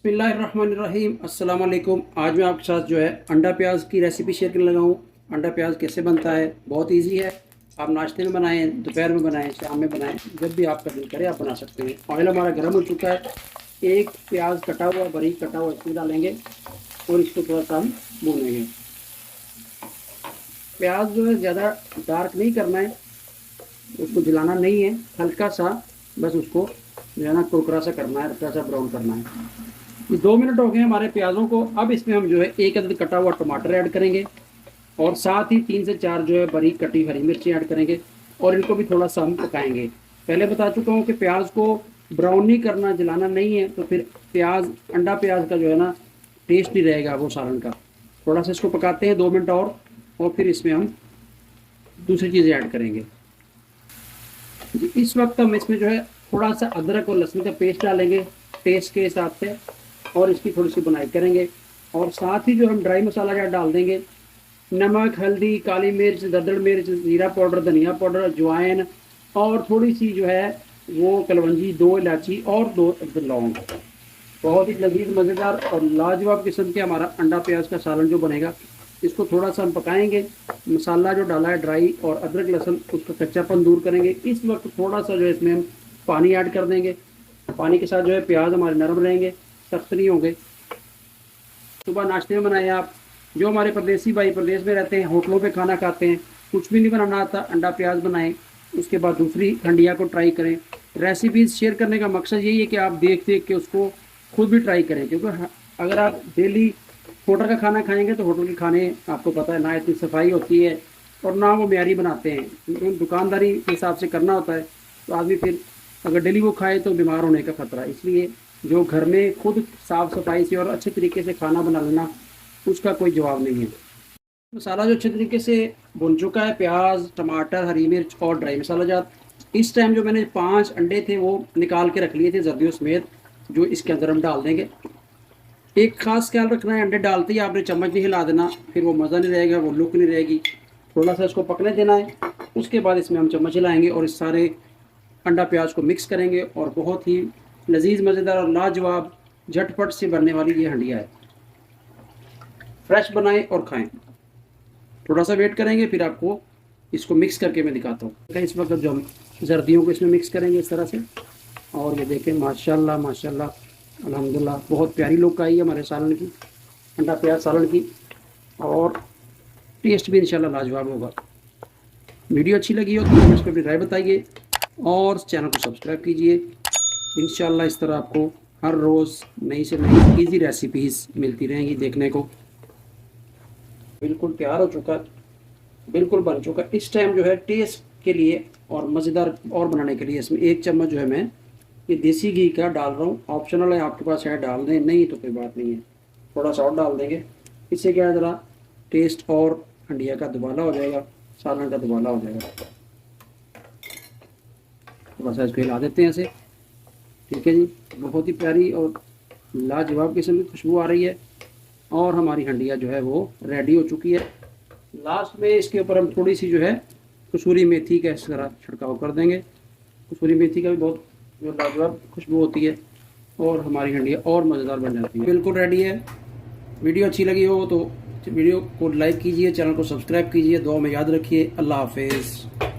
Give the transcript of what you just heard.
बिस्मिल्लाहिर्रहमानिर्रहीम अस्सलाम वालेकुम। आज मैं आपके साथ जो है अंडा प्याज की रेसिपी शेयर करने लगा हूँ। अंडा प्याज कैसे बनता है, बहुत इजी है। आप नाश्ते में बनाएं, दोपहर में बनाएं, शाम में बनाएं, जब भी आपका दिल करे आप बना सकते हैं। ऑयल हमारा गर्म हो चुका है। एक प्याज कटा हुआ, बारीक कटा हुआ इसमें डालेंगे और इसको थोड़ा सा हम भूनेंगे। प्याज जो है ज़्यादा डार्क नहीं करना है, उसको जलाना नहीं है, हल्का सा बस उसको जो है ना कुरकुरा सा करना है, हल्का सा ब्राउन करना है। ये 2 मिनट हो गए हमारे प्याज़ों को। अब इसमें हम जो है एक अदद कटा हुआ टमाटर ऐड करेंगे और साथ ही 3 से 4 जो है बारीक कटी हरी मिर्ची ऐड करेंगे और इनको भी थोड़ा सा हम पकाएंगे। पहले बता चुका हूँ कि प्याज को ब्राउन नहीं करना, जलाना नहीं है, तो फिर प्याज अंडा प्याज का जो है ना टेस्ट नहीं रहेगा वो सालन का। थोड़ा सा इसको पकाते हैं 2 मिनट और फिर इसमें हम दूसरी चीज़ें ऐड करेंगे। इस वक्त हम इसमें जो है थोड़ा सा अदरक और लहसुन का पेस्ट डालेंगे टेस्ट के हिसाब से और इसकी थोड़ी सी बुनाई करेंगे और साथ ही जो हम ड्राई मसाला जो डाल देंगे, नमक, हल्दी, काली मिर्च, दरदड़ मिर्च, जीरा पाउडर, धनिया पाउडर, अजवाइन और थोड़ी सी जो है वो कलवंजी, 2 इलायची और 2 लौंग। बहुत ही लजीज, मज़ेदार और लाजवाब किस्म के हमारा अंडा प्याज का सालन जो बनेगा। इसको थोड़ा सा हम पकाएंगे। मसाला जो डाला है ड्राई और अदरक लहसुन, उसका कच्चापन दूर करेंगे। इस वक्त थोड़ा सा जो है इसमें हम पानी ऐड कर देंगे। पानी के साथ जो है प्याज हमारे नरम रहेंगे, सख्त नहीं होंगे। सुबह नाश्ते में बनाए आप। जो हमारे परदेसी भाई प्रदेश में रहते हैं, होटलों पे खाना खाते हैं, कुछ भी नहीं बनाना आता, अंडा प्याज बनाएं। उसके बाद दूसरी हंडिया को ट्राई करें। रेसिपीज़ शेयर करने का मकसद यही है कि आप देख देख के उसको खुद भी ट्राई करें, क्योंकि अगर आप डेली होटल का खाना खाएंगे तो होटल के खाने आपको पता है ना इतनी सफाई होती है और ना वो म्यारी बनाते हैं। दुकानदारी के हिसाब से करना होता है, तो आदमी फिर अगर डेली वो खाए तो बीमार होने का खतरा है। इसलिए जो घर में खुद साफ़ सफाई से और अच्छे तरीके से खाना बना लेना, उसका कोई जवाब नहीं है। मसाला जो अच्छे तरीके से भुन चुका है, प्याज, टमाटर, हरी मिर्च और ड्राई मसाला जात। इस टाइम जो मैंने 5 अंडे थे वो निकाल के रख लिए थे जर्दियों समेत, जो इसके अंदर हम डाल देंगे। एक खास ख्याल रखना है, अंडे डालते ही आपने चम्मच नहीं हिला देना, फिर वो मज़ा नहीं रहेगा, वो लुक नहीं रहेगी। थोड़ा सा इसको पकने देना है, उसके बाद इसमें हम चम्मच हिलाएंगे और इस सारे अंडा प्याज को मिक्स करेंगे और बहुत ही लजीज, मज़ेदार और लाजवाब झटपट से बनने वाली ये हंडिया है। फ्रेश बनाएं और खाएं। थोड़ा सा वेट करेंगे, फिर आपको इसको मिक्स करके मैं दिखाता हूँ। इस वक्त जो हम जर्दियों को इसमें मिक्स करेंगे इस तरह से, और ये देखें माशाल्लाह माशाल्लाह अल्हम्दुलिल्लाह, बहुत प्यारी लुक आई है हमारे सालन की, अंडा प्याज सालन की, और टेस्ट भी इंशाल्लाह लाजवाब होगा। वीडियो अच्छी लगी हो तो कमेंट्स पर अपनी राय बताइए और चैनल को सब्सक्राइब कीजिए। इंशाल्लाह इस तरह आपको हर रोज़ नई से नई इजी रेसिपीज़ मिलती रहेंगी देखने को। बिल्कुल तैयार हो चुका, बिल्कुल बन चुका। इस टाइम जो है टेस्ट के लिए और मज़ेदार और बनाने के लिए इसमें 1 चम्मच जो है मैं ये देसी घी का डाल रहा हूँ। ऑप्शनल है, आपके पास है डाल दें, नहीं तो कोई बात नहीं है, थोड़ा सा और डाल देंगे। इससे क्या है, ज़रा टेस्ट और हंडिया का दुबाला हो जाएगा, सालन का दुबाला हो जाएगा। थोड़ा सा इसको हिला देते हैं ऐसे, ठीक है जी। बहुत ही प्यारी और लाजवाब किस्म की खुशबू आ रही है और हमारी हंडिया जो है वो रेडी हो चुकी है। लास्ट में इसके ऊपर हम थोड़ी सी जो है कसूरी मेथी का इस तरह छिड़काव कर देंगे। कसूरी मेथी का भी बहुत जो लाजवाब खुशबू होती है और हमारी हंडिया और मज़ेदार बन जाती है। बिल्कुल रेडी है। वीडियो अच्छी लगी हो तो वीडियो को लाइक कीजिए, चैनल को सब्सक्राइब कीजिए, दुआ में याद रखिए। अल्लाह हाफिज़।